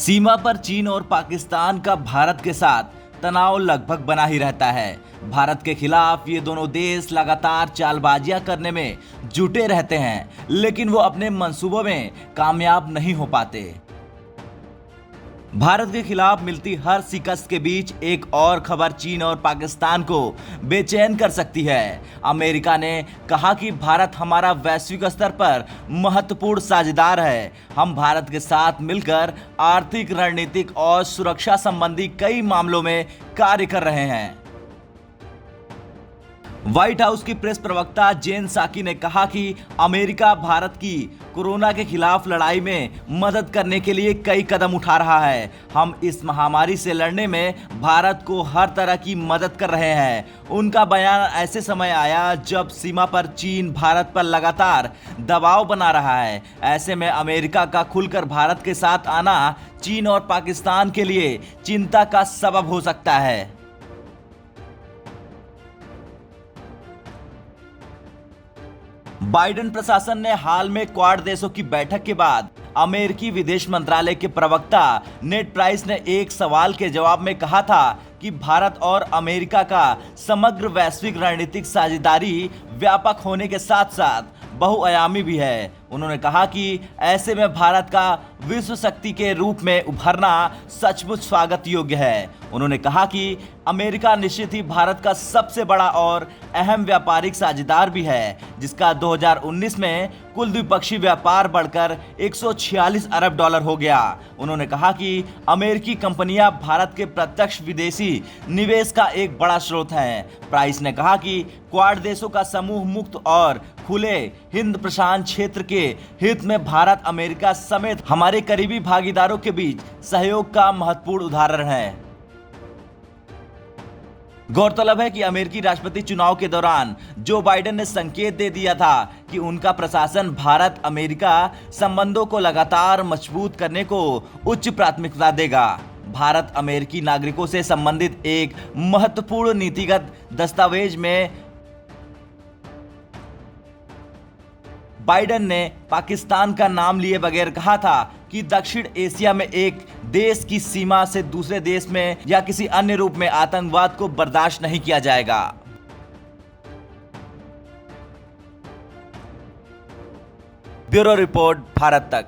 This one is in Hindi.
सीमा पर चीन और पाकिस्तान का भारत के साथ तनाव लगभग बना ही रहता है। भारत के खिलाफ ये दोनों देश लगातार चालबाजियां करने में जुटे रहते हैं, लेकिन वो अपने मंसूबों में कामयाब नहीं हो पाते। भारत के खिलाफ मिलती हर शिकस्त के बीच एक और खबर चीन और पाकिस्तान को बेचैन कर सकती है। अमेरिका ने कहा कि भारत हमारा वैश्विक स्तर पर महत्वपूर्ण साझेदार है। हम भारत के साथ मिलकर आर्थिक, रणनीतिक और सुरक्षा संबंधी कई मामलों में कार्य कर रहे हैं। व्हाइट हाउस की प्रेस प्रवक्ता जेन साकी ने कहा कि अमेरिका भारत की कोरोना के खिलाफ लड़ाई में मदद करने के लिए कई कदम उठा रहा है। हम इस महामारी से लड़ने में भारत को हर तरह की मदद कर रहे हैं। उनका बयान ऐसे समय आया जब सीमा पर चीन भारत पर लगातार दबाव बना रहा है। ऐसे में अमेरिका का खुलकर भारत के साथ आना चीन और पाकिस्तान के लिए चिंता का सबब हो सकता है। बाइडेन प्रशासन ने हाल में क्वाड देशों की बैठक के बाद अमेरिकी विदेश मंत्रालय के प्रवक्ता नेड प्राइस ने एक सवाल के जवाब में कहा था कि भारत और अमेरिका का समग्र वैश्विक रणनीतिक साझेदारी व्यापक होने के साथ साथ बहुआयामी भी है। उन्होंने कहा कि ऐसे में भारत का विश्व शक्ति के रूप में उभरना सचमुच स्वागत योग्य है। उन्होंने कहा कि अमेरिका निश्चित ही भारत का सबसे बड़ा और अहम व्यापारिक साझेदार भी है, जिसका 2019 में कुल द्विपक्षीय व्यापार बढ़कर 146 अरब डॉलर हो गया। उन्होंने कहा कि अमेरिकी कंपनियां भारत के प्रत्यक्ष विदेशी निवेश का एक बड़ा स्रोत हैं। प्राइस ने कहा कि क्वाड देशों का समूह मुक्त और खुले हिंद प्रशांत क्षेत्र के हित में भारत, अमेरिका समेत हमारे करीबी भागीदारों के बीच सहयोग का महत्वपूर्ण उदाहरण है। गौरतलब है कि अमेरिकी राष्ट्रपति चुनाव के दौरान जो बाइडेन ने संकेत दे दिया था कि उनका प्रशासन भारत अमेरिका संबंधों को लगातार मजबूत करने को उच्च प्राथमिकता देगा। भारत अमेरिकी नागरिकों से संबंधित एक महत्वपूर्ण नीतिगत दस्तावेज में बाइडेन ने पाकिस्तान का नाम लिए बगैर कहा था कि दक्षिण एशिया में एक देश की सीमा से दूसरे देश में या किसी अन्य रूप में आतंकवाद को बर्दाश्त नहीं किया जाएगा। ब्यूरो रिपोर्ट, भारत तक।